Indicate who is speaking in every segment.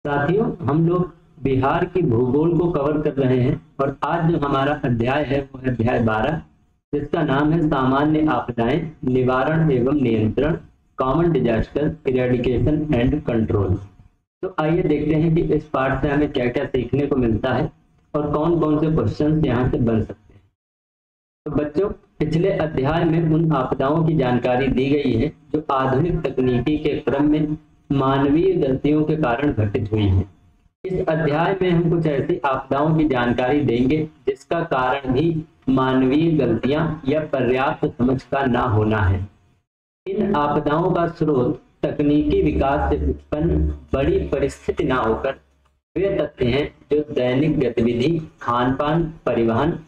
Speaker 1: साथियों, हम लोग बिहार की भूगोल को कवर कर रहे हैं और आज जो हमारा अध्याय है वो है अध्याय 12, जिसका नाम है सामान्य आपदाएं, निवारण एवं नियंत्रण, common disaster eradication and control. तो आइए देखते हैं कि इस पाठ से हमें क्या क्या सीखने को मिलता है और कौन कौन से क्वेश्चन यहाँ से बन सकते हैं। तो बच्चों, पिछले अध्याय में उन आपदाओं की जानकारी दी गई है जो आधुनिक तकनीकी के क्रम में मानवीय गलतियों के कारण घटित हुई है। इस अध्याय में हम कुछ ऐसी आपदाओं की जानकारी देंगे जिसका कारण भी मानवीय गलतियां या पर्याप्त समझ का ना होना है। इन आपदाओं का स्रोत तकनीकी विकास से उत्पन्न बड़ी परिस्थिति ना होकर वे तथ्य हैं जो दैनिक गतिविधि, खान पान, परिवहन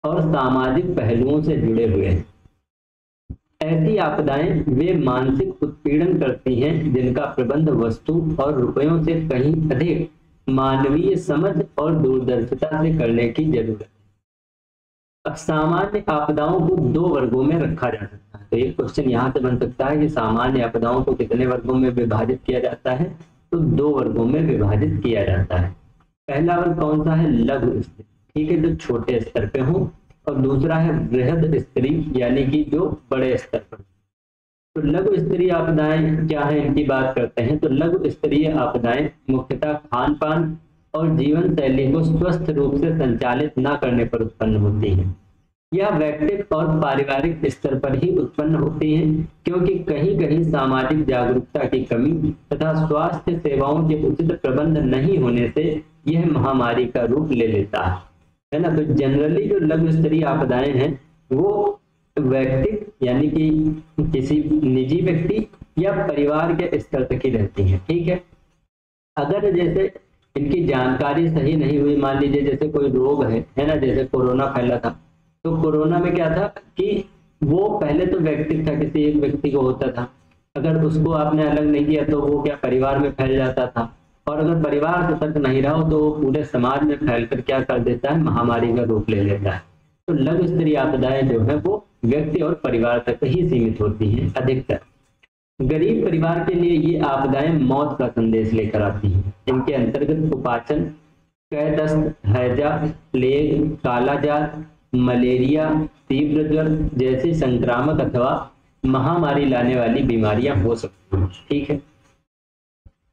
Speaker 1: और सामाजिक पहलुओं से जुड़े हुए हैं। ऐसी आपदाएं वे मानसिक उत्पीड़न करती हैं जिनका प्रबंध वस्तु और रुपयों से कहीं अधिक मानवीय समझ और दूरदर्शिता से करने की जरूरत है। अब सामान्य आपदाओं को दो वर्गों में रखा जा सकता है। तो एक क्वेश्चन यहाँ से बन सकता है कि सामान्य आपदाओं को कितने वर्गों में विभाजित किया जाता है? तो दो वर्गों में विभाजित किया जाता है। पहला वर्ग कौन सा है? लघु स्थिति, ठीक है, जो छोटे स्तर पे हो, और दूसरा है बृहद स्तरीय, यानी कि जो बड़े स्तर पर। तो लघु स्तरीय आपदाएं क्या है, इनकी बात करते हैं। तो लघु स्तरीय आपदाएं मुख्यतः खान पान और जीवन शैली को स्वस्थ रूप से संचालित न करने पर उत्पन्न होती हैं। यह व्यक्तिगत और पारिवारिक स्तर पर ही उत्पन्न होती हैं, क्योंकि कहीं कहीं सामाजिक जागरूकता की कमी तथा स्वास्थ्य सेवाओं के उचित प्रबंध नहीं होने से यह महामारी का रूप ले लेता है ना। तो जनरली जो लघु स्तरीय आपदाएं हैं वो व्यक्तिगत यानी कि किसी निजी व्यक्ति या परिवार के स्तर तक ही रहती हैं, ठीक है। अगर जैसे इनकी जानकारी सही नहीं हुई, मान लीजिए जैसे कोई रोग है ना, जैसे कोरोना फैला था, तो कोरोना में क्या था कि वो पहले तो व्यक्तिगत था, किसी एक व्यक्ति को होता था। अगर उसको आपने अलग नहीं किया तो वो क्या परिवार में फैल जाता था, और अगर परिवार से तक नहीं रहा हो तो वो पूरे समाज में फैलकर क्या कर देता है, महामारी का रूप ले लेता है। तो लघु स्तरीय आपदाएं जो है वो व्यक्ति और परिवार तक ही सीमित होती हैं अधिकतर। गरीब परिवार के लिए ये आपदाएं मौत का संदेश लेकर आती हैं। इनके अंतर्गत कुपाचन, कैदस्त, हैजा, प्लेग, कालाजार, मलेरिया, तीव्र ज्वर जैसी संक्रामक अथवा महामारी लाने वाली बीमारियां हो सकती हैं, ठीक है।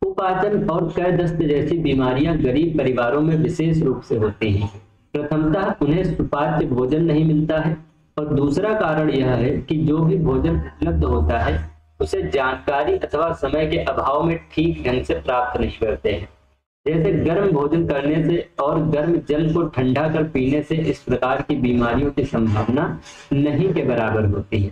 Speaker 1: कुपाचन और कैदस्त जैसी बीमारियां गरीब परिवारों में विशेष रूप से होती हैं। प्रथमतः उन्हें सुपाच्य भोजन नहीं मिलता है, और दूसरा कारण यह है कि जो भी भोजन उपलब्ध होता है उसे जानकारी अथवा समय के अभाव में ठीक ढंग से प्राप्त नहीं करते हैं। जैसे गर्म भोजन करने से और गर्म जल को ठंडा कर पीने से इस प्रकार की बीमारियों की संभावना नहीं के बराबर होती है।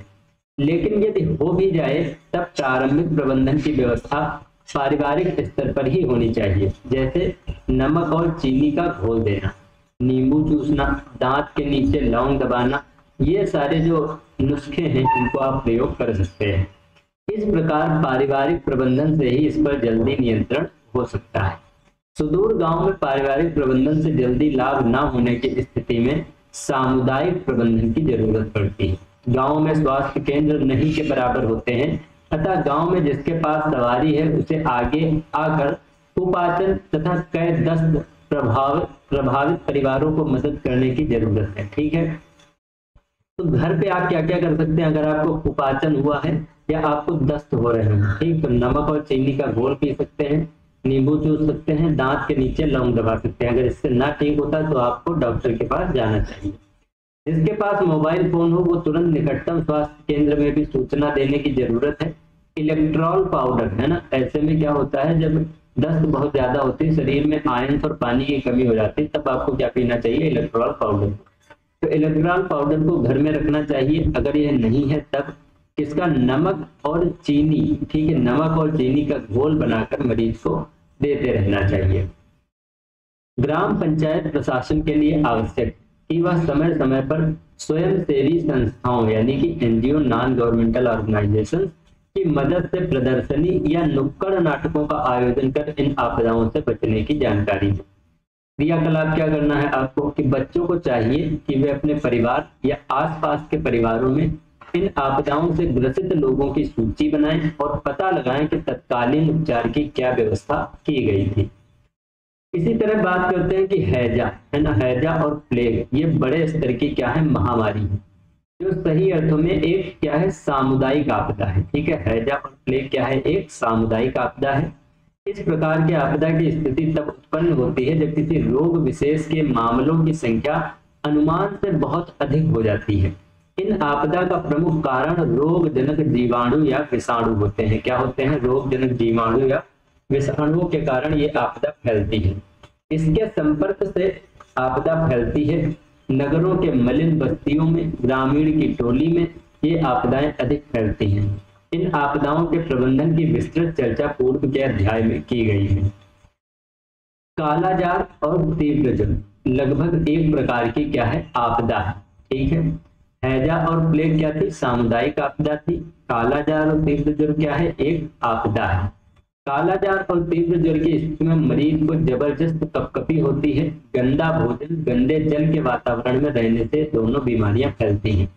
Speaker 1: लेकिन यदि हो भी जाए तब प्रारंभिक प्रबंधन की व्यवस्था पारिवारिक स्तर पर ही होनी चाहिए। जैसे नमक और चीनी का घोल देना, नींबू चूसना, दांत के नीचे लौंग दबाना, ये सारे जो नुस्खे हैं इनको आप प्रयोग कर सकते हैं। इस प्रकार पारिवारिक प्रबंधन से ही इस पर जल्दी नियंत्रण हो सकता है। सुदूर गांव में पारिवारिक प्रबंधन से जल्दी लाभ न होने की स्थिति में सामुदायिक प्रबंधन की जरूरत पड़ती है। गांव में स्वास्थ्य केंद्र नहीं के बराबर होते हैं, अतः गांव में जिसके पास सवारी है उसे आगे आकर कुपाचन तथा कैदस्त प्रभावित परिवारों को मदद करने की जरूरत है, ठीक है। तो घर पे आप क्या क्या कर सकते हैं अगर आपको कुपाचन हुआ है या आपको दस्त हो रहे हैं, ठीक, तो नमक और चीनी का घोल पी सकते हैं, नींबू चूस सकते हैं, दांत के नीचे लौंग दबा सकते हैं। अगर इससे ना ठीक होता तो आपको डॉक्टर के पास जाना चाहिए। जिसके पास मोबाइल फोन हो वो तुरंत निकटतम स्वास्थ्य केंद्र में भी सूचना देने की जरूरत है। इलेक्ट्रॉल पाउडर है ना, ऐसे में क्या होता है जब दस्त बहुत ज्यादा होती है, शरीर में आयरन और पानी की कमी हो जाती है, तब आपको क्या पीना चाहिए, इलेक्ट्रॉल पाउडर। तो इलेक्ट्रॉल पाउडर को घर में रखना चाहिए। अगर यह नहीं है तब इसका नमक और चीनी, ठीक है, नमक और चीनी का घोल बनाकर मरीज को देते रहना चाहिए। ग्राम पंचायत प्रशासन के लिए आवश्यक कि वह समय समय पर स्वयंसेवी संस्थाओं यानी कि एनजीओ, नॉन गवर्नमेंटल ऑर्गेनाइजेशन की मदद से प्रदर्शनी या नुक्कड़ नाटकों का आयोजन कर इन आपदाओं से बचने की जानकारी दे। क्रियाकलाप क्या करना है आपको कि बच्चों को चाहिए कि वे अपने परिवार या आसपास के परिवारों में इन आपदाओं से ग्रसित लोगों की सूची बनाएं और पता लगाएं कि तत्कालीन उपचार की क्या व्यवस्था की गई थी। इसी तरह बात करते हैं कि हैजा है ना, हैजा और प्लेग ये बड़े स्तर की क्या है, महामारी है, जो सही अर्थों में एक क्या है, सामुदायिक आपदा है। ठीक है, हैजा और प्लेग क्या है, एक सामुदायिक आपदा है। इस प्रकार की आपदा की स्थिति तब उत्पन्न होती है जब किसी रोग विशेष के मामलों की संख्या अनुमान से बहुत अधिक हो जाती है। इन आपदा का प्रमुख कारण रोग जनक जीवाणु या विषाणु होते हैं। क्या होते हैं, रोग जनक जीवाणु या विषाणुओं के कारण ये आपदा फैलती है। इसके संपर्क से आपदा फैलती है। नगरों के मलिन बस्तियों में, ग्रामीण की टोली में ये आपदाएं अधिक फैलती हैं। इन आपदाओं के प्रबंधन की विस्तृत चर्चा पूर्व के अध्याय में की गई है। कालाजार और तीव्र जल लगभग एक प्रकार की क्या है, आपदा है। ठीक है, हैजा और प्लेग क्या थी, सामुदायिक आपदा थी। कालाजार और तीव्र ज्वर क्या है, एक आपदा है। कालाजार और तीव्र ज्वर की स्थिति में मरीज को जबरदस्त कपकपी होती है। गंदा भोजन, गंदे जल के वातावरण में रहने से दोनों बीमारियां फैलती हैं।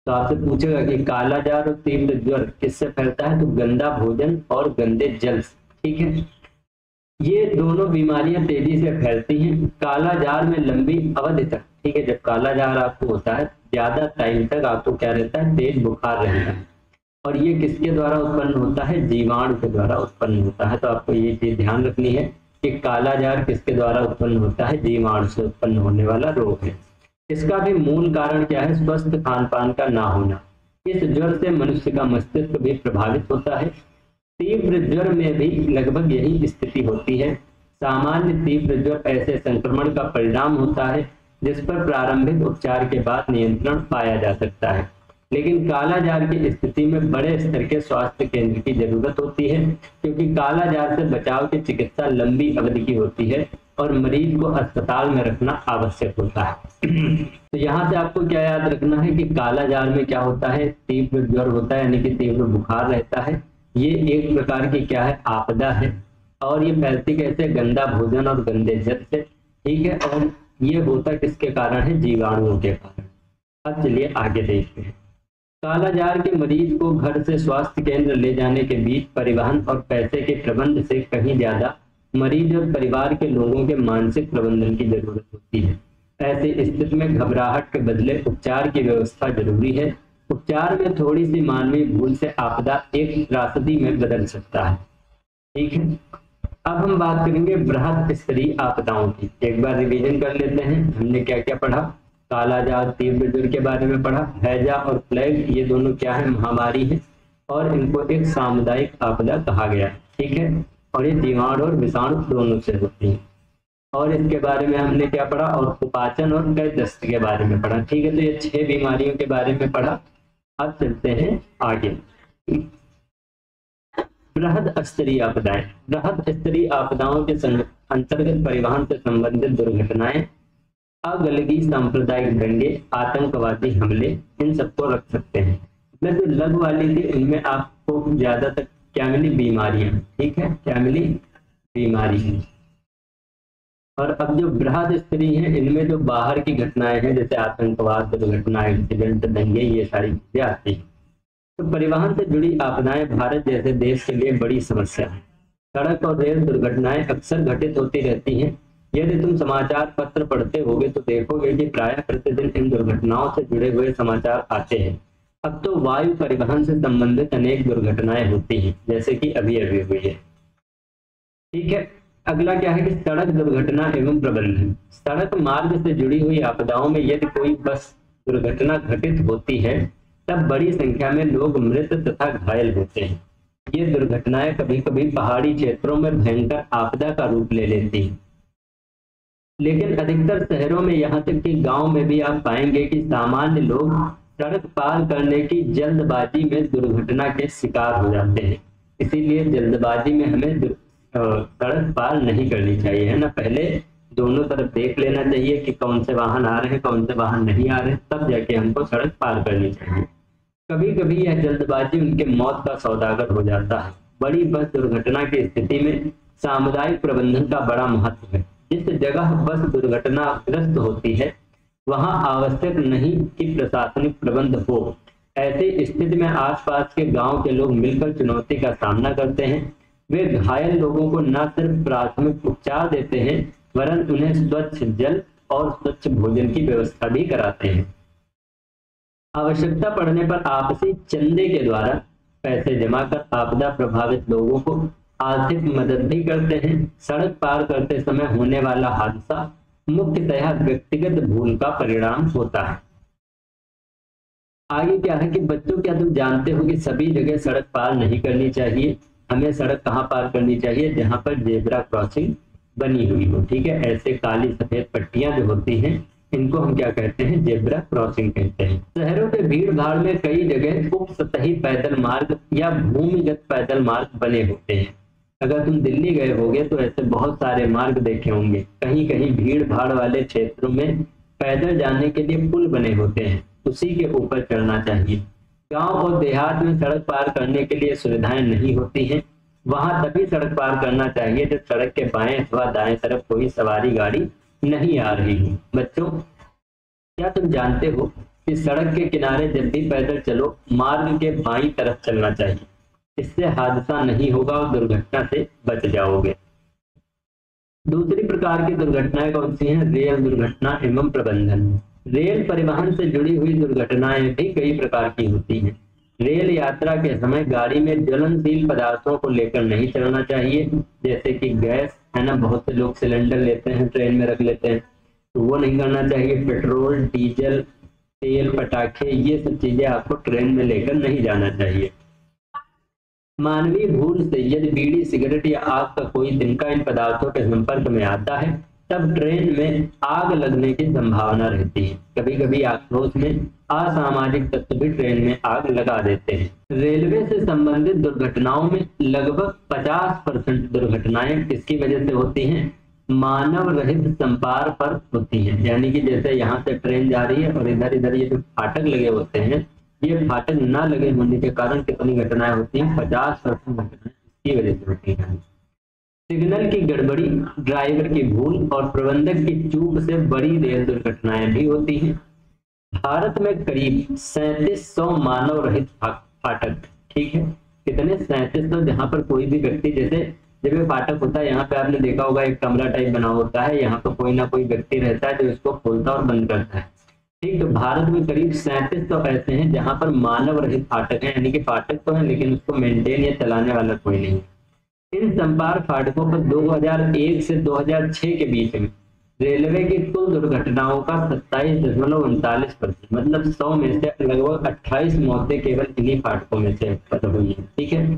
Speaker 1: तो आपसे पूछेगा कि कालाजार और तीव्र ज्वर किससे फैलता है, तो गंदा भोजन और गंदे जल से। ठीक है, ये दोनों बीमारियां तेजी से फैलती हैं। कालाजार में लंबी अवधि तक, ठीक है, जब कालाजार आपको होता है ज्यादा टाइम तक आपको क्या रहता है, तेज बुखार रहता है। और ये किसके द्वारा उत्पन्न होता है, जीवाणु के द्वारा उत्पन्न होता है। तो आपको ये चीज ध्यान रखनी है कि कालाजार किसके द्वारा उत्पन्न होता है, जीवाणु से उत्पन्न होने वाला रोग है। इसका भी मूल कारण क्या है, स्वस्थ खान पान का ना होना। इस ज्वर से मनुष्य का मस्तिष्क भी प्रभावित होता है। तीव्र ज्वर में भी लगभग यही स्थिति होती है। सामान्य तीव्र ज्वर ऐसे संक्रमण का परिणाम होता है जिस पर प्रारंभिक उपचार के बाद नियंत्रण पाया जा सकता है। लेकिन कालाजार की स्थिति में बड़े स्तर के स्वास्थ्य केंद्र की जरूरत होती है, क्योंकि कालाजार से बचाव की चिकित्सा लंबी अवधि की होती है और मरीज को अस्पताल में रखना आवश्यक होता है। तो यहाँ से आपको क्या याद रखना है कि कालाजार में क्या होता है, तीव्र ज्वर होता है, यानी कि तीव्र बुखार रहता है। ये एक प्रकार की क्या है, आपदा है। और ये फैलती कैसे, गंदा भोजन और गंदे जल से। ठीक है, और ये होता किसके कारण है, जीवाणुओं के कारण। अब चलिए आगे देखते हैं। कालाजार के मरीज को घर से स्वास्थ्य केंद्र ले जाने के बीच परिवहन और पैसे के प्रबंध से कहीं ज्यादा मरीज और परिवार के लोगों के मानसिक प्रबंधन की जरूरत होती है। ऐसी स्थिति में घबराहट के बदले उपचार की व्यवस्था जरूरी है। उपचार में थोड़ी सी मानवीय भूल से आपदा एक त्रासदी में बदल सकता है। ठीक है, अब हम बात करेंगे बृहद स्तरीय आपदाओं की। एक बार रिवीजन कर लेते हैं, हमने क्या क्या पढ़ा। कालाजार, तीव्र ज्वर के बारे में पढ़ा। हैजा और प्लेग ये दोनों क्या है, महामारी है और इनको एक सामुदायिक आपदा कहा गया है। ठीक है, और ये जीवाणु और विषाणु दोनों से होती है। और इसके बारे में हमने क्या पढ़ा, और कुपाचन और कई दस्त के बारे में पढ़ा। ठीक है, तो ये 6 बीमारियों के बारे में पढ़ा। अब चलते हैं आगे। बृहद स्तरीय आपदाएं। बृहद स्तरीय आपदाओं के अंतर्गत परिवहन से संबंधित दुर्घटनाएं, अगलगी, सांप्रदायिक दंगे, आतंकवादी हमले, इन सबको रख सकते हैं। मैं जो लघु वाली थी उनमें आपको ज्यादातर क्या मिली, बीमारियां। ठीक है, क्या मिली, बीमारी। और अब जो बृहद स्तरीय है इनमें जो बाहर की घटनाएं हैं जैसे आतंकवाद, दुर्घटना, एक्सीडेंट, दंगे, ये सारी चीजें आती हैं। तो परिवहन से जुड़ी आपदाएं भारत जैसे देश के लिए बड़ी समस्या है। सड़क और रेल दुर्घटनाएं अक्सर घटित होती रहती हैं। यदि तुम समाचार पत्र पढ़ते होगे तो देखोगे कि प्रायः प्रतिदिन इन दुर्घटनाओं से जुड़े हुए समाचार आते हैं। अब तो वायु परिवहन से संबंधित अनेक दुर्घटनाएं होती हैं, जैसे कि अभी अभी हुई है। ठीक है, अगला क्या है कि सड़क दुर्घटना एवं प्रबंधन। सड़क मार्ग से जुड़ी हुई आपदाओं में यदि कोई बस दुर्घटना घटित होती है तब बड़ी संख्या में लोग मृत तथा घायल होते हैं। ये दुर्घटनाएं कभी कभी पहाड़ी क्षेत्रों में भयंकर आपदा का रूप ले लेती हैं, लेकिन अधिकतर शहरों में, यहाँ तक कि गांव में भी आप पाएंगे कि सामान्य लोग सड़क पार करने की जल्दबाजी में दुर्घटना के शिकार हो जाते हैं। इसीलिए जल्दबाजी में हमें सड़क पार नहीं करनी चाहिए, है ना। पहले दोनों तरफ देख लेना चाहिए कि कौन से वाहन आ रहे हैं, कौन से वाहन नहीं आ रहे हैं, तब जाके हमको सड़क पार करनी चाहिए। कभी कभी यह जल्दबाजी उनके मौत का सौदागर हो जाता है। बड़ी बस दुर्घटना की स्थिति में सामुदायिक प्रबंधन का बड़ा महत्व है। जिस जगह बस दुर्घटनाग्रस्त होती है वहां आवश्यक नहीं कि प्रशासनिक प्रबंध हो। ऐसी स्थिति में आसपास के गांव के लोग मिलकर चुनौती का सामना करते हैं। वे घायल लोगों को न सिर्फ प्राथमिक उपचार देते हैं वरन उन्हें स्वच्छ जल और स्वच्छ भोजन की व्यवस्था भी कराते हैं। आवश्यकता पड़ने पर आपसी चंदे के द्वारा पैसे जमा कर आपदा प्रभावित लोगों को आर्थिक मदद भी करते हैं। सड़क पार करते समय होने वाला हादसा मुख्यतः व्यक्तिगत भूल का परिणाम होता है। आगे क्या है कि बच्चों, क्या तुम जानते हो कि सभी जगह सड़क पार नहीं करनी चाहिए। हमें सड़क कहाँ पार करनी चाहिए? जहाँ पर जेब्रा क्रॉसिंग बनी हुई हो। ठीक है, ऐसे काली सफेद पट्टियां जो होती हैं इनको हम क्या कहते हैं? जेब्रा क्रॉसिंग कहते हैं। शहरों के भीड़ भाड़ में कई जगह उप सतही पैदल मार्ग या भूमिगत पैदल मार्ग बने होते हैं। अगर तुम दिल्ली गए होगे तो ऐसे बहुत सारे मार्ग देखे होंगे। कहीं कहीं भीड़ भाड़ वाले क्षेत्रों में पैदल जाने के लिए पुल बने होते हैं, उसी के ऊपर चढ़ना चाहिए। गांव और देहात में सड़क पार करने के लिए सुविधाएं नहीं होती हैं, वहां तभी सड़क पार करना चाहिए जब सड़क के बाएं अथवा दाएं तरफ कोई सवारी गाड़ी नहीं आ रही हो। बच्चों, क्या तुम जानते हो कि सड़क के किनारे जब भी पैदल चलो मार्ग के बाईं तरफ चलना चाहिए। इससे हादसा नहीं होगा और दुर्घटना से बच जाओगे। दूसरी प्रकार की दुर्घटनाएं कौन सी हैं? रेल दुर्घटना एवं प्रबंधन। रेल परिवहन से जुड़ी हुई दुर्घटनाएं भी कई प्रकार की होती हैं। रेल यात्रा के समय गाड़ी में ज्वलनशील पदार्थों को लेकर नहीं चलना चाहिए, जैसे कि गैस है ना, बहुत से लोग सिलेंडर लेते हैं ट्रेन में रख लेते हैं, तो वो नहीं करना चाहिए। पेट्रोल, डीजल, तेल, पटाखे, ये सब चीजें आपको ट्रेन में लेकर नहीं जाना चाहिए। मानवीय भूल से यदि बीड़ी, सिगरेट या आग का कोई तिनका इन पदार्थों के संपर्क में आता है तब ट्रेन में आग लगने की संभावना रहती है। कभी कभी आक्रोश में असामाजिक तत्व भी ट्रेन में आग लगा देते हैं। रेलवे से संबंधित दुर्घटनाओं में लगभग 50% दुर्घटनाएं किसकी वजह से होती हैं? मानव रहित संपार पर होती हैं। यानी कि जैसे यहाँ से ट्रेन जा रही है और इधर इधर ये जो फाटक लगे होते हैं, ये फाटक न लगे होने के कारण कितनी घटनाएं होती हैं? 50% घटनाएं इसकी वजह से होती हैं। सिग्नल की गड़बड़ी, ड्राइवर की भूल और प्रबंधक की चूक से बड़ी रेल दुर्घटनाएं भी होती हैं। भारत में करीब 3700 मानव रहित फाटक, ठीक है, कितने? 3700, जहां पर कोई भी व्यक्ति, जैसे जब ये फाटक होता है यहाँ पे आपने देखा होगा एक कमरा टाइप बना होता है, यहाँ पर कोई ना कोई व्यक्ति रहता है जो इसको खोलता और बंद करता है। ठीक, तो भारत में करीब 3700 ऐसे हैं जहां पर मानव रहित फाटक है, यानी कि फाटक तो है लेकिन उसको मेंटेन या चलाने वाला कोई नहीं। इन संपार फाटकों पर 2001 से 2006 के बीच में रेलवे की कुल दुर्घटनाओं का 27.39%, मतलब 100 में से लगभग 28 मौतें केवल इन्हीं फाटकों में से हुई है। ठीक है,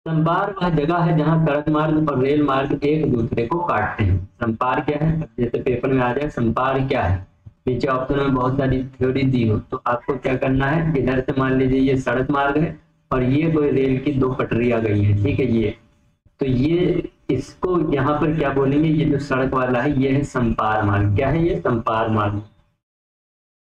Speaker 1: संपार वह जगह है जहां सड़क मार्ग और रेल मार्ग एक दूसरे को काटते हैं। संपार क्या है? जैसे पेपर में आ जाए संपार क्या है, नीचे ऑप्शन में बहुत सारी थ्योरी दी हो तो आपको क्या करना है, इधर से मान लीजिए ये सड़क मार्ग है और ये कोई रेल की 2 पटरी आ गई है। ठीक है, ये तो ये इसको यहाँ पर क्या बोलेंगे, ये जो सड़क वाला है ये है संपार मार्ग। क्या है ये? संपार मार्ग।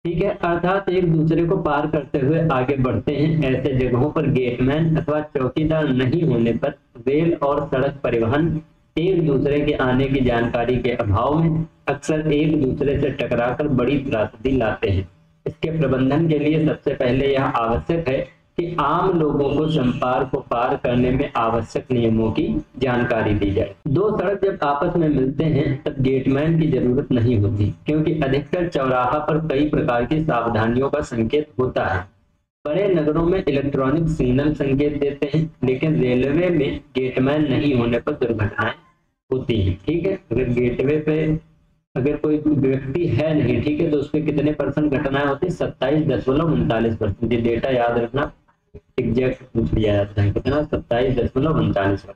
Speaker 1: ठीक है, अर्थात एक दूसरे को पार करते हुए आगे बढ़ते हैं। ऐसे जगहों पर गेटमैन अथवा चौकीदार नहीं होने पर रेल और सड़क परिवहन एक दूसरे के आने की जानकारी के अभाव में अक्सर एक दूसरे से टकराकर बड़ी त्रासदी लाते हैं। इसके प्रबंधन के लिए सबसे पहले यह आवश्यक है कि आम लोगों को संपार को पार करने में आवश्यक नियमों की जानकारी दी जाए। दो सड़क जब आपस में मिलते हैं तब गेटमैन की जरूरत नहीं होती, क्योंकि अधिकतर चौराहा पर कई प्रकार की सावधानियों का संकेत होता है। बड़े नगरों में इलेक्ट्रॉनिक सिग्नल संकेत देते हैं, लेकिन रेलवे में गेटमैन नहीं होने पर दुर्घटनाएं होती हैं। ठीक है, अगर गेटवे पे अगर कोई व्यक्ति है नहीं, ठीक है, तो उस पर कितने % घटनाएं होती है? 27.39%। ये डेटा याद रखना, एग्जैक्ट पूछ लिया जाता है, कितना? 27.39%।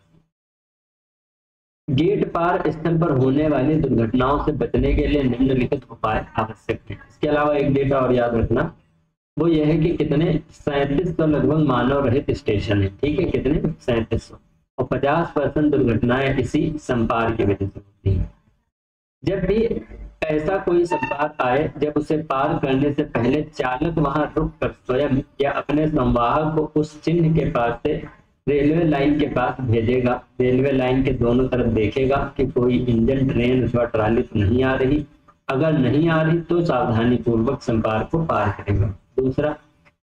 Speaker 1: गेट पार स्थल पर होने वाली दुर्घटनाओं से बचने के लिए निम्नलिखित उपाय आवश्यक हैं। इसके अलावा एक डेटा और याद रखना, वो यह है कि कितने? 3700 लगभग मानव रहित स्टेशन है। ठीक है, कितने? 3700, और 50% दुर्घटनाएं इसी संपार की वजह से होती है। जब भी ऐसा कोई संपार आए, जब उसे पार करने से पहले चालक वहां रुक कर स्वयं या अपने संवाहक को उस चिन्ह के पास से रेलवे लाइन के पास भेजेगा। रेलवे लाइन के दोनों तरफ देखेगा कि कोई इंजन, ट्रेन अथवा ट्राली तो नहीं आ रही। अगर नहीं आ रही तो सावधानी पूर्वक संपार को पार करेगा। दूसरा,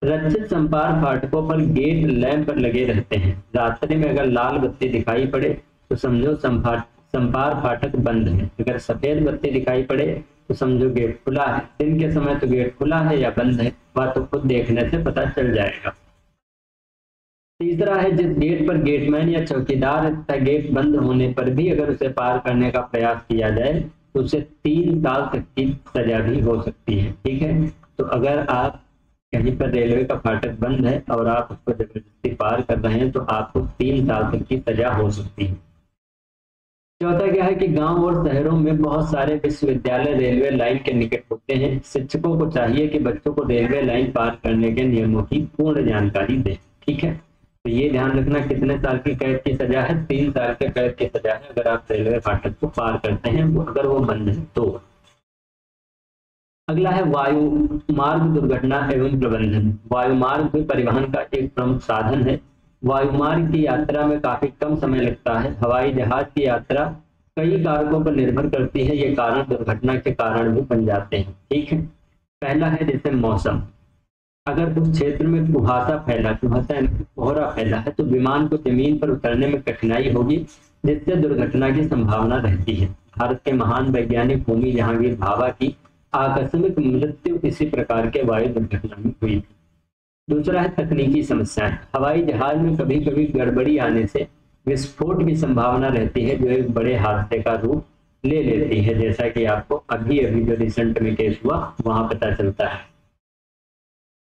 Speaker 1: रक्षित संपार फाटकों पर गेट लैंप लगे रहते हैं। रात्रि में अगर लाल बत्ती दिखाई पड़े तो समझो संपार फाटक बंद है। अगर सफेद बत्ती दिखाई पड़े तो समझो गेट खुला है। दिन के समय तो गेट खुला है या बंद है, वह तो खुद देखने से पता चल जाएगा। तीसरा है, जिस गेट पर गेटमैन या चौकीदार तथा गेट बंद होने पर भी अगर उसे पार करने का प्रयास किया जाए तो उसे 3 साल तक की सजा भी हो सकती है। ठीक है, तो अगर आप कहीं पर रेलवे का फाटक बंद है और आप उसको जबरदस्ती पार कर रहे हैं तो आपको 3 साल तक की सजा हो सकती है। चौथा क्या है कि गांव और शहरों में बहुत सारे विश्वविद्यालय रेलवे लाइन के निकट होते हैं। शिक्षकों को चाहिए कि बच्चों को रेलवे लाइन पार करने के नियमों की पूर्ण जानकारी दें। ठीक है, तो ये ध्यान रखना, कितने साल की कैद की सजा है? 3 साल के कैद की सजा है अगर आप रेलवे फाटक को पार करते हैं, अगर वो बंद है तो। अगला है वायु मार्ग दुर्घटना एवं प्रबंधन। वायुमार्ग भी परिवहन का एक प्रमुख साधन है। वायुमार्ग की यात्रा में काफी कम समय लगता है। हवाई जहाज की यात्रा कई कारकों पर निर्भर करती है, ये कारण दुर्घटना के कारण भी बन जाते हैं। ठीक है, पहला है जैसे मौसम। अगर उस क्षेत्र में कोहरा फैला है तो विमान को जमीन पर उतरने में कठिनाई होगी, जिससे दुर्घटना की संभावना रहती है। भारत के महान वैज्ञानिक होमी जहांगीर भाभा की आकस्मिक मृत्यु इसी प्रकार के वायु दुर्घटना में हुई। दूसरा है तकनीकी समस्याएं। हवाई जहाज में कभी कभी गड़बड़ी आने से विस्फोट की संभावना रहती है, जो एक बड़े हादसे का रूप ले लेती है, जैसा कि आपको अभी अभी जो रिसेंट में केस हुआ वहां पता चलता है।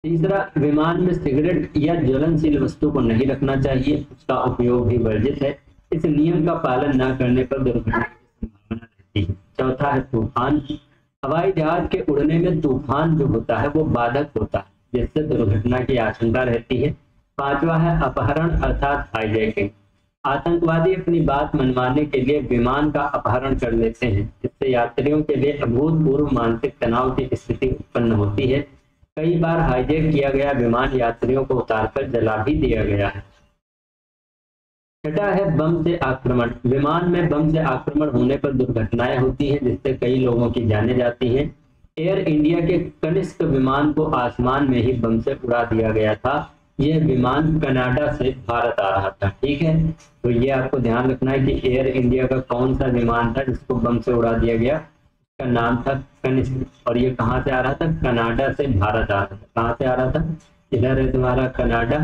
Speaker 1: तीसरा, विमान में सिगरेट या ज्वलनशील वस्तु को नहीं रखना चाहिए, उसका उपयोग भी वर्जित है। इस नियम का पालन न करने पर दुर्घटना की संभावना रहती है। चौथा है तूफान। हवाई जहाज के उड़ने में तूफान जो होता है वो बाधक होता है, जिससे दुर्घटना की आशंका रहती है। पांचवा है अपहरण अर्थात हाईजैकिंग। आतंकवादी अपनी बात मनवाने के लिए विमान का अपहरण कर लेते हैं, जिससे यात्रियों के लिए अभूतपूर्व मानसिक तनाव की स्थिति उत्पन्न होती है। कई बार हाईजैक किया गया विमान यात्रियों को उतारकर जला भी दिया गया है। छठा है बम से आक्रमण। विमान में बम से आक्रमण होने पर दुर्घटनाएं होती हैं, जिससे कई लोगों की जानें जाती हैं। एयर इंडिया के कनिष्क विमान को आसमान में ही बम से उड़ा दिया गया था। यह विमान कनाडा से भारत आ रहा था। ठीक है, तो ये आपको ध्यान रखना है कि एयर इंडिया का कौन सा विमान था जिसको बम से उड़ा दिया गया, का नाम था कनिष्क, और ये कहाँ से आ रहा था? कनाडा से भारत आ रहा था। कहाँ से आ रहा था? इधर है तुम्हारा कनाडा,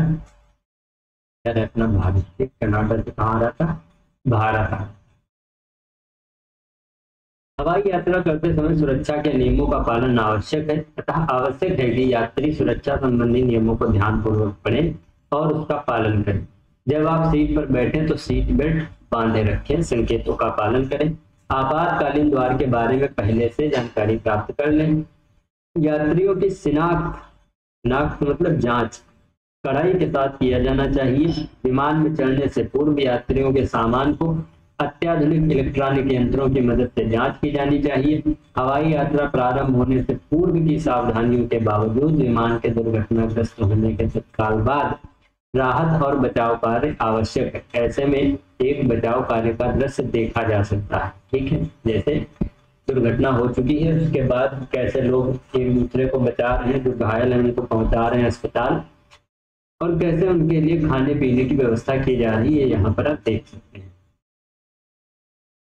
Speaker 1: इधर है अपना भारत। कनाडा से कहाँ आ रहा था? भारत आ। हवाई यात्रा करते समय सुरक्षा के नियमों का पालन आवश्यक है, अतः आवश्यक है कि यात्री सुरक्षा संबंधी नियमों को ध्यानपूर्वक पढ़ें और उसका पालन करें। जब आप सीट पर बैठें तो सीट बेल्ट बांधे रखें, संकेतों का पालन करें। आपातकालीन द्वार के बारे में पहले से जानकारी प्राप्त कर लें। यात्रियों की शिनाख्त मतलब जांच कड़ाई के साथ किया जाना चाहिए। विमान में चढ़ने से पूर्व यात्रियों के सामान को अत्याधुनिक इलेक्ट्रॉनिक यंत्रों की मदद से जांच की जानी चाहिए। हवाई यात्रा प्रारंभ होने से पूर्व की सावधानियों के बावजूद विमान के दुर्घटनाग्रस्त होने के तत्काल बाद राहत और बचाव कार्य आवश्यक है। ऐसे में एक बचाव कार्य का दृश्य देखा जा सकता है। ठीक है, जैसे दुर्घटना हो चुकी है उसके बाद कैसे लोग एक दूसरे को बचा रहे हैं, जो घायल हैं उनको पहुंचा रहे हैं अस्पताल, और कैसे उनके लिए खाने पीने की व्यवस्था की जा रही है, यहाँ पर आप देख सकते हैं।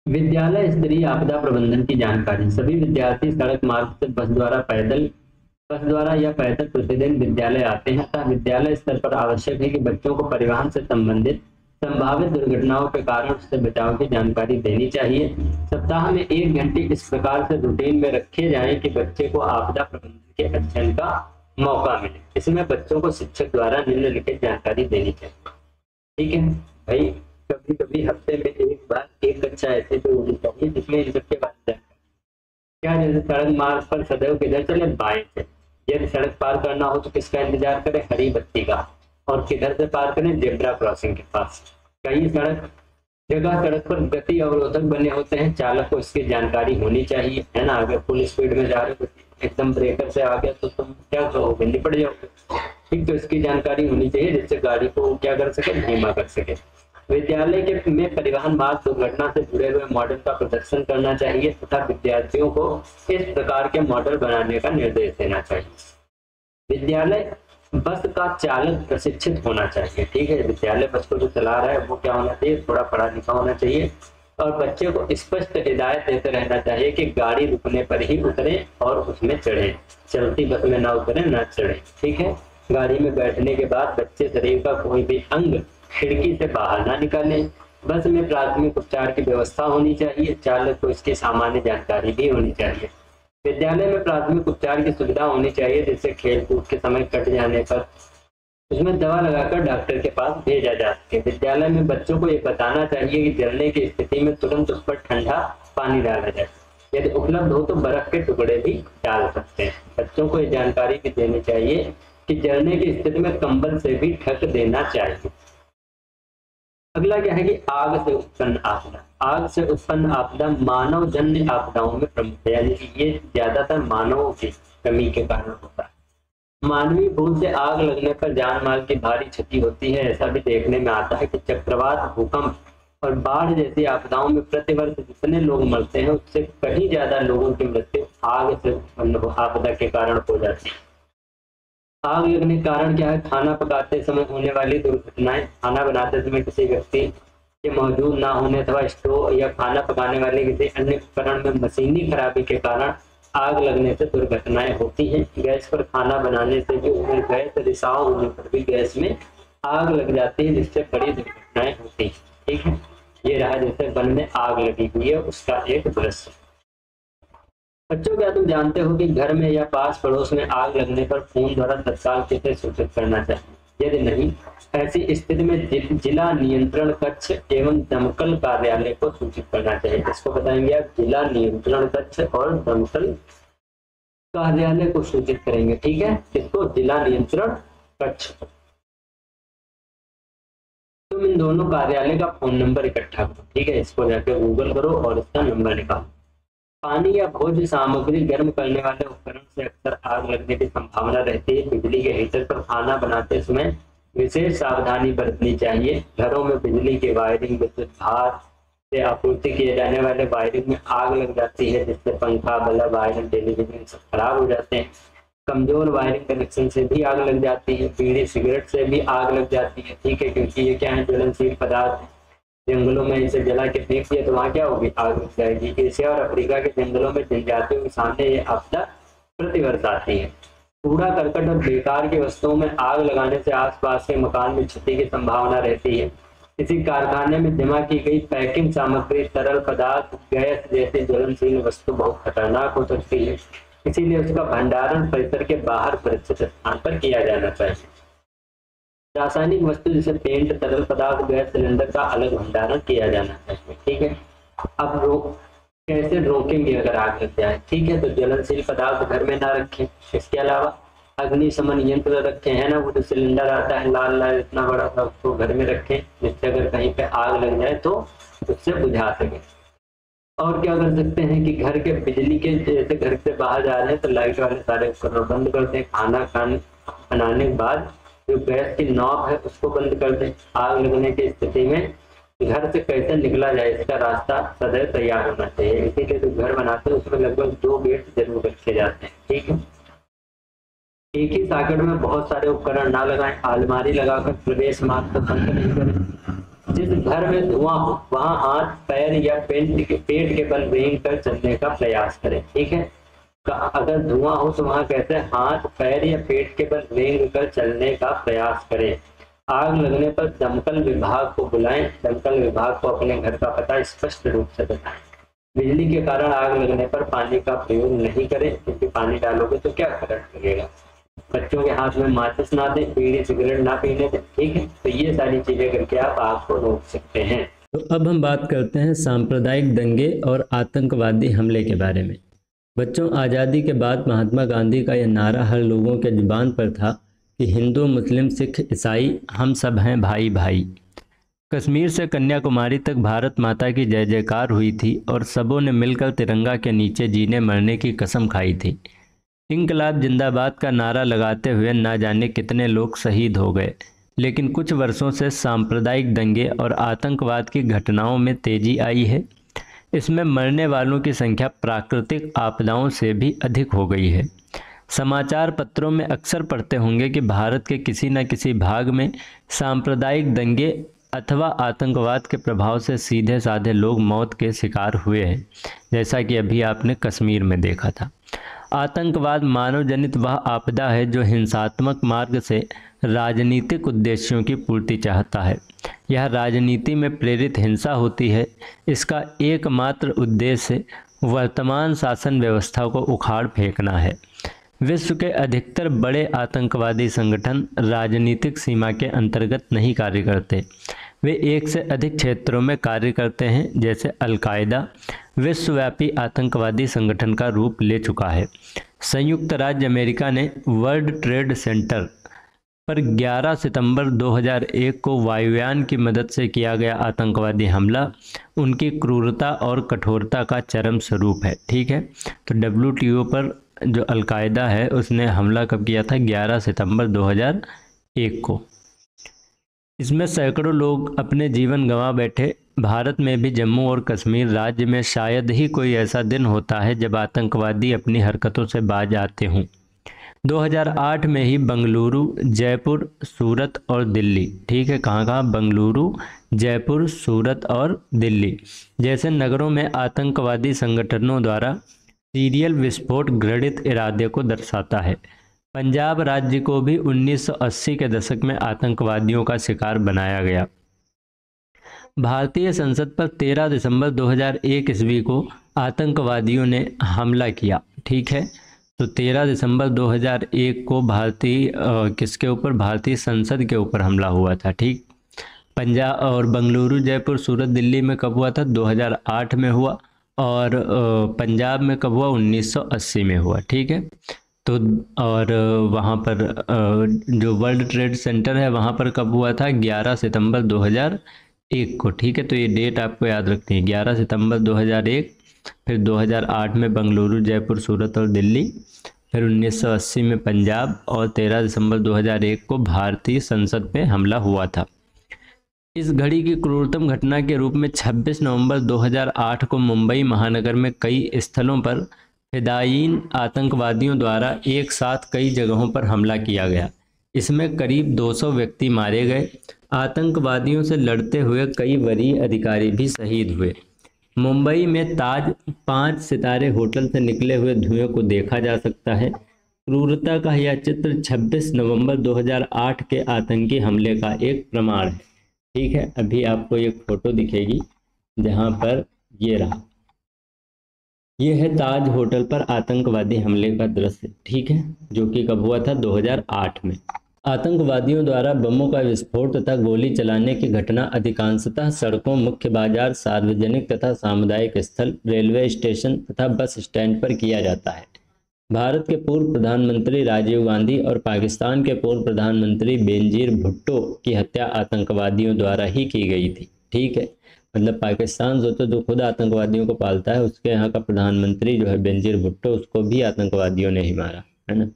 Speaker 1: विद्यालय स्तरीय आपदा प्रबंधन की जानकारी। सभी विद्यार्थी सड़क मार्ग से बस द्वारा या पैदल प्रतिदिन विद्यालय आते हैं, अतः विद्यालय स्तर पर आवश्यक है कि बच्चों को परिवहन से संबंधित संभावित दुर्घटनाओं के कारण उससे बचाव की जानकारी देनी चाहिए। सप्ताह में 1 घंटे इस प्रकार से रूटीन में रखे जाएं कि बच्चे को आपदा प्रबंधन के अध्ययन का मौका मिले। इसमें बच्चों को शिक्षक द्वारा निम्नलिखित जानकारी देनी चाहिए। ठीक है भाई, कभी कभी हफ्ते में एक बार एक कक्षा ऐसे तो होनी चाहिए जिसमें इन सबके बारे में क्या, जैसे सड़क मार्ग पर सदैव किधर चले? बाएं से। यदि सड़क पार करना हो तो किसका इंतजार करें? हरी बत्ती का। और किधर से पार करें? जेब्रा क्रॉसिंग के पास। कई सड़क पर गति अवरोधक बने होते हैं, चालक को इसकी जानकारी होनी चाहिए, है ना। अगर फुल स्पीड में जा रहे हो एकदम ब्रेकर से आ गया तो तुम क्या करोगे? निपट जाओगे। ठीक, तो इसकी जानकारी होनी चाहिए जिससे गाड़ी को क्या कर सके? धीमा कर सके। विद्यालय के में परिवहन मार्ग दुर्घटना से जुड़े हुए मॉडल का प्रदर्शन करना चाहिए तथा विद्यार्थियों को इस प्रकार के मॉडल बनाने का निर्देश देना चाहिए। विद्यालय बस का चालक प्रशिक्षित होना चाहिए। ठीक है, विद्यालय बस को जो चला रहा है वो क्या होना चाहिए, थोड़ा पढ़ा लिखा होना चाहिए और बच्चे को स्पष्ट हिदायत देते रहना चाहिए कि गाड़ी रुकने पर ही उतरे और उसमें चढ़े, चलती बस में ना उतरे ना चढ़े। ठीक है, गाड़ी में बैठने के बाद बच्चे शरीर का कोई भी अंग खिड़की से बाहर ना निकालें। बस में प्राथमिक उपचार की व्यवस्था होनी चाहिए, चालक को इसकी सामान्य जानकारी भी होनी चाहिए। विद्यालय में प्राथमिक उपचार की सुविधा होनी चाहिए, जिससे खेल कूद के समय कट जाने पर उसमें दवा लगाकर डॉक्टर के पास भेजा जा सके। विद्यालय में बच्चों को ये बताना चाहिए कि जलने की स्थिति में तुरंत उस पर ठंडा पानी डाला जाए, यदि उपलब्ध हो तो बर्फ के टुकड़े भी डाल सकते हैं। बच्चों को ये जानकारी भी देनी चाहिए कि जलने की स्थिति में कंबल से भी ढक देना चाहिए। अगला क्या है कि आग से उत्पन्न आपदा। आग से उत्पन्न आपदा मानव जन्य आपदाओं में प्रमुख है, यानी कि ये ज्यादातर मानवों की कमी के कारण होता है। मानवीय भूल से आग लगने पर जान माल की भारी क्षति होती है। ऐसा भी देखने में आता है कि चक्रवात, भूकंप और बाढ़ जैसी आपदाओं में प्रतिवर्ष जितने लोग मरते हैं उससे कहीं ज्यादा लोगों की मृत्यु आग से उत्पन्न आपदा के कारण हो जाती है। आग लगने के कारण क्या है, खाना पकाते समय होने वाली दुर्घटनाएं। खाना बनाते समय किसी व्यक्ति के मौजूद ना होने अथवा स्टोव या खाना पकाने वाले किसी अन्य उपकरण में मशीनी खराबी के कारण आग लगने से दुर्घटनाएं होती हैं। गैस पर खाना बनाने से भी उसमें गैस रिसाव होने पर भी गैस में आग लग जाती है, जिससे बड़ी दुर्घटनाएं होती हैं। ठीक है, ये रहा जैसे वन में आग लगी हुई है उसका एक दृश्य। बच्चों, क्या तुम जानते हो कि घर में या पास पड़ोस में आग लगने पर फोन द्वारा तत्काल कैसे सूचित करना चाहिए? यदि नहीं, ऐसी स्थिति में जिला नियंत्रण कक्ष एवं दमकल कार्यालय को सूचित करना चाहिए। इसको बताएंगे आप, जिला नियंत्रण कक्ष और दमकल कार्यालय को सूचित करेंगे। ठीक है, इसको जिला नियंत्रण कक्ष। तुम इन दोनों कार्यालय का फोन नंबर इकट्ठा करो। ठीक है, इसको जाकर गूगल करो और इसका नंबर निकालो। पानी या भोज्य सामग्री गर्म करने वाले उपकरण से अक्सर आग लगने की संभावना रहती है। बिजली के हीटर पर खाना बनाते समय विशेष सावधानी बरतनी चाहिए। घरों में बिजली की वायरिंग, विद्युत भार से आपूर्ति किए जाने वाले वायरिंग में आग लग जाती है, जिससे पंखा, बल्ब, आयरन, टेलीविजन सब खराब हो जाते हैं। कमजोर वायरिंग कनेक्शन से भी आग लग जाती है। बीड़ी, सिगरेट से भी आग लग जाती है। ठीक है, क्योंकि ये क्या है, ज्वलनशील पदार्थ। जंगलों में इसे जला के फेंक दिया तो वहां क्या होगी, आग लग जाएगी। एशिया और अफ्रीका के जंगलों में जनजातियों के सामने ये आपदा प्रतिवर्ष आती है। कूड़ा करकट और बेकार की वस्तुओं में आग लगाने से आसपास के मकान में क्षति की संभावना रहती है। किसी कारखाने में जमा की गई पैकिंग सामग्री, तरल पदार्थ, गैस जैसी ज्वलनशील वस्तु बहुत खतरनाक हो सकती है, इसीलिए उसका भंडारण परिसर के बाहर सुरक्षित स्थान पर किया जाना चाहिए। रासायनिक वस्तु जैसे पेंट, तरल पदार्थ, गैस सिलेंडर का अलग भंडारण किया जाना चाहिए। ठीक है, अब कैसे रोकेंगे अगर आग लग जाए? ठीक है, तो ज्वलनशील पदार्थ घर में ना रखें। इसके अलावा अग्निशमन यंत्र रखें, है ना, वो जो सिलेंडर आता है लाल लाल इतना बड़ा सा, उसको घर में रखें, जिससे अगर कहीं पे आग लग जाए तो उससे बुझा सके। और क्या कर सकते हैं कि घर के बिजली के, जैसे घर से बाहर जा रहे हैं तो लाइट वाले सारे उपकरण बंद कर दें। खाना बनाने के बाद जो गैस की नॉब है उसको बंद कर दें। आग लगने की स्थिति में घर से कैसे निकला जाए इसका रास्ता सदैव तैयार होना चाहिए। इसीलिए जो घर बनाते हैं उसमें लगभग 2 गेट जरूर रखे जाते हैं। ठीक है, एक ही सॉकेट में बहुत सारे उपकरण ना लगाएं। अलमारी लगाकर प्रवेश मार्ग को बंद नहीं करें। जिस घर में धुआं हो वहां हाथ, पैर या पेट के बल रेंग कर चलने का प्रयास करें। ठीक है, अगर धुआं हो तो वहां कैसे हाथ, पैर या पेट के बल रेंग कर चलने का प्रयास करें। आग लगने पर दमकल विभाग को बुलाएं। दमकल विभाग को अपने घर का पता स्पष्ट रूप से बताएं। बिजली के कारण आग लगने पर पानी का प्रयोग नहीं करें, क्योंकि पानी डालोगे तो क्या करंट लगेगा। बच्चों के हाथ में माचिस ना दें, बीड़ी सिगरेट ना पीने दें। ठीक है, तो ये सारी चीजें करके आप आग को रोक सकते हैं।
Speaker 2: तो अब हम बात करते हैं सांप्रदायिक दंगे और आतंकवादी हमले के बारे में। बच्चों, आज़ादी के बाद महात्मा गांधी का यह नारा हर लोगों के जुबान पर था कि हिंदू, मुस्लिम, सिख, ईसाई हम सब हैं भाई भाई। कश्मीर से कन्याकुमारी तक भारत माता की जय जयकार हुई थी और सबों ने मिलकर तिरंगा के नीचे जीने मरने की कसम खाई थी। इंकलाब जिंदाबाद का नारा लगाते हुए ना जाने कितने लोग शहीद हो गए। लेकिन कुछ वर्षों से सांप्रदायिक दंगे और आतंकवाद की घटनाओं में तेजी आई है। इसमें मरने वालों की संख्या प्राकृतिक आपदाओं से भी अधिक हो गई है। समाचार पत्रों में अक्सर पढ़ते होंगे कि भारत के किसी न किसी भाग में सांप्रदायिक दंगे अथवा आतंकवाद के प्रभाव से सीधे साधे लोग मौत के शिकार हुए हैं, जैसा कि अभी आपने कश्मीर में देखा था। आतंकवाद मानव जनित वह आपदा है जो हिंसात्मक मार्ग से राजनीतिक उद्देश्यों की पूर्ति चाहता है। यह राजनीति में प्रेरित हिंसा होती है। इसका एकमात्र उद्देश्य वर्तमान शासन व्यवस्था को उखाड़ फेंकना है। विश्व के अधिकतर बड़े आतंकवादी संगठन राजनीतिक सीमा के अंतर्गत नहीं कार्य करते। वे एक से अधिक क्षेत्रों में कार्य करते हैं, जैसे अल-कायदा विश्वव्यापी आतंकवादी संगठन का रूप ले चुका है। संयुक्त राज्य अमेरिका ने वर्ल्ड ट्रेड सेंटर पर 11 सितंबर 2001 को वायुयान की मदद से किया गया आतंकवादी हमला उनकी क्रूरता और कठोरता का चरम स्वरूप है। ठीक है, तो WTO पर जो अल-कायदा है उसने हमला कब किया था? 11 सितंबर 2001 को। इसमें सैकड़ों लोग अपने जीवन गंवा बैठे। भारत में भी जम्मू और कश्मीर राज्य में शायद ही कोई ऐसा दिन होता है जब आतंकवादी अपनी हरकतों से बाज आते हों। 2008 में ही बंगलुरु, जयपुर, सूरत और दिल्ली, ठीक है, कहाँ बंगलुरु, जयपुर, सूरत और दिल्ली जैसे नगरों में आतंकवादी संगठनों द्वारा सीरियल विस्फोट घृणित इरादे को दर्शाता है। पंजाब राज्य को भी 1980 के दशक में आतंकवादियों का शिकार बनाया गया। भारतीय संसद पर 13 दिसंबर 2001 ईस्वी को आतंकवादियों ने हमला किया। ठीक है, तो 13 दिसंबर 2001 को किसके ऊपर? भारतीय संसद के ऊपर हमला हुआ था। ठीक, पंजाब और बंगलुरु, जयपुर, सूरत, दिल्ली में कब हुआ था? 2008 में हुआ। और पंजाब में कब हुआ? 1980 में हुआ। ठीक है, तो और वहाँ पर जो वर्ल्ड ट्रेड सेंटर है वहाँ पर कब हुआ था? 11 सितंबर 2001 को। ठीक है, तो ये डेट आपको याद रखनी है, 11 सितंबर 2001, फिर 2008 में बंगलुरु, जयपुर, सूरत और दिल्ली, फिर 1980 में पंजाब और 13 दिसंबर 2001 को भारतीय संसद पे हमला हुआ था। इस घड़ी की क्रूरतम घटना के रूप में 26 नवंबर 2008 को मुंबई महानगर में कई स्थलों पर फिदायीन आतंकवादियों द्वारा एक साथ कई जगहों पर हमला किया गया। इसमें करीब 200 व्यक्ति मारे गए। आतंकवादियों से लड़ते हुए कई वरीय अधिकारी भी शहीद हुए। मुंबई में ताज 5 सितारे होटल से निकले हुए धुएं को देखा जा सकता है। क्रूरता का यह चित्र 26 नवंबर 2008 के आतंकी हमले का एक प्रमाण है। ठीक है, अभी आपको एक फोटो दिखेगी जहां पर ये रहा, ये है ताज होटल पर आतंकवादी हमले का दृश्य। ठीक है, जो कि कब हुआ था? 2008 में। आतंकवादियों द्वारा बमों का विस्फोट तथा गोली चलाने की घटना अधिकांशतः सड़कों, मुख्य बाजार, सार्वजनिक तथा सामुदायिक स्थल, रेलवे स्टेशन तथा बस स्टैंड पर किया जाता है। भारत के पूर्व प्रधानमंत्री राजीव गांधी और पाकिस्तान के पूर्व प्रधानमंत्री बेनजीर भुट्टो की हत्या आतंकवादियों द्वारा ही की गई थी। ठीक है, मतलब पाकिस्तान जो खुद आतंकवादियों को पालता है, उसके यहाँ का प्रधानमंत्री जो है बेनजीर भुट्टो, उसको भी आतंकवादियों ने ही मारा है ना।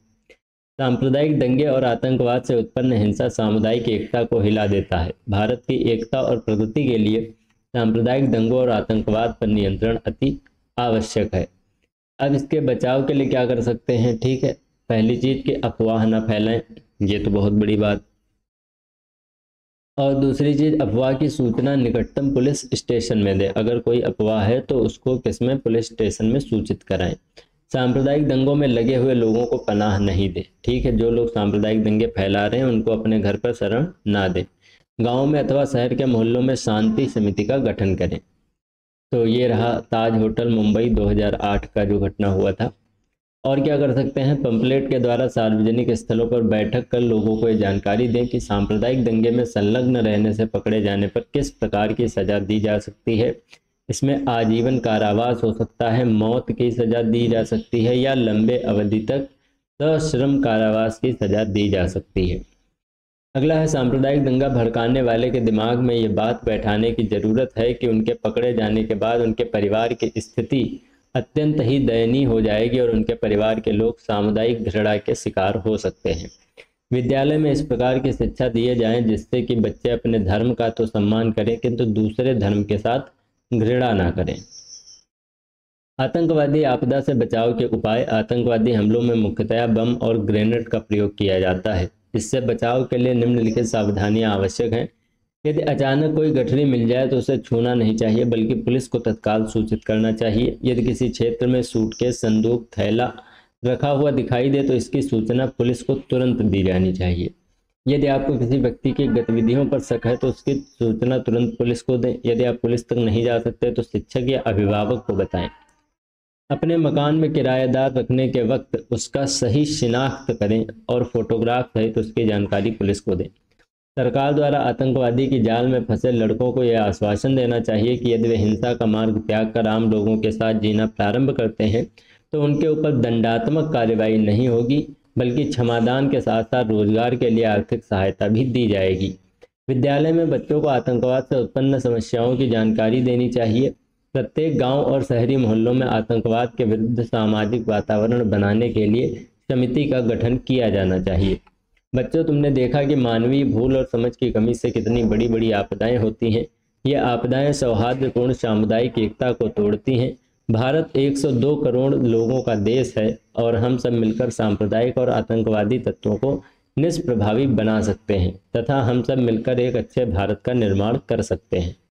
Speaker 2: सांप्रदायिक दंगे और आतंकवाद से उत्पन्न हिंसा सामुदायिक एकता को हिला देता है। भारत की एकता और प्रगति के लिए सांप्रदायिक दंगों और आतंकवाद पर नियंत्रण अति आवश्यक है। अब इसके बचाव के लिए क्या कर सकते हैं? ठीक है, पहली चीज कि अफवाह न फैलाएं, ये तो बहुत बड़ी बात। और दूसरी चीज, अफवाह की सूचना निकटतम पुलिस स्टेशन में दे। अगर कोई अफवाह है तो उसको किसमें? पुलिस स्टेशन में सूचित कराएं। सांप्रदायिक दंगों में लगे हुए लोगों को पनाह नहीं दे। ठीक है, जो लोग सांप्रदायिक दंगे फैला रहे हैं उनको अपने घर पर शरण ना दे। गाँव में अथवा शहर के मोहल्लों में शांति समिति का गठन करें। तो ये रहा ताज होटल मुंबई 2008 का जो घटना हुआ था। और क्या कर सकते हैं? पंपलेट के द्वारा सार्वजनिक स्थलों पर बैठक कर लोगों को ये जानकारी दें कि सांप्रदायिक दंगे में संलग्न रहने से पकड़े जाने पर किस प्रकार की सजा दी जा सकती है। इसमें आजीवन कारावास हो सकता है, मौत की सजा दी जा सकती है या लंबे अवधि तक सश्रम कारावास की सजा दी जा सकती है। अगला है, सांप्रदायिक दंगा भड़काने वाले के दिमाग में ये बात बैठाने की जरूरत है कि उनके पकड़े जाने के बाद उनके परिवार की स्थिति अत्यंत ही दयनीय हो जाएगी और उनके परिवार के लोग सामुदायिक घृणा के शिकार हो सकते हैं। विद्यालय में इस प्रकार की शिक्षा दिए जाएं जिससे कि बच्चे अपने धर्म का तो सम्मान करें किंतु दूसरे धर्म के साथ घृणा ना करें। आतंकवादी आपदा से बचाव के उपाय। आतंकवादी हमलों में मुख्यतया बम और ग्रेनेड का प्रयोग किया जाता है। इससे बचाव के लिए निम्नलिखित सावधानियां आवश्यक हैं। यदि अचानक कोई गठरी मिल जाए तो उसे छूना नहीं चाहिए, बल्कि पुलिस को तत्काल सूचित करना चाहिए। यदि किसी क्षेत्र में सूटकेस, संदूक, थैला रखा हुआ दिखाई दे तो इसकी सूचना पुलिस को तुरंत दी जानी चाहिए। यदि आपको किसी व्यक्ति की गतिविधियों पर शक है तो उसकी सूचना तुरंत पुलिस को दें। यदि आप पुलिस तक नहीं जा सकते तो शिक्षक या अभिभावक को बताएं। अपने मकान में किराएदार रखने के वक्त उसका सही शिनाख्त करें और फोटोग्राफ सहित उसकी जानकारी पुलिस को दें। सरकार द्वारा आतंकवादी की जाल में फंसे लड़कों को यह आश्वासन देना चाहिए कि यदि वे हिंसा का मार्ग त्याग कर आम लोगों के साथ जीना प्रारंभ करते हैं तो उनके ऊपर दंडात्मक कार्रवाई नहीं होगी, बल्कि क्षमादान के साथ साथ रोजगार के लिए आर्थिक सहायता भी दी जाएगी। विद्यालय में बच्चों को आतंकवाद से उत्पन्न समस्याओं की जानकारी देनी चाहिए। प्रत्येक गांव और शहरी मोहल्लों में आतंकवाद के विरुद्ध सामाजिक वातावरण बनाने के लिए समिति का गठन किया जाना चाहिए। बच्चों, तुमने देखा कि मानवीय भूल और समझ की कमी से कितनी बड़ी बड़ी आपदाएं होती हैं। ये आपदाएं सौहार्दपूर्ण सामुदायिक एकता को तोड़ती हैं। भारत 102 करोड़ लोगों का देश है और हम सब मिलकर सांप्रदायिक और आतंकवादी तत्वों को निष्प्रभावी बना सकते हैं तथा हम सब मिलकर एक अच्छे भारत का निर्माण कर सकते हैं।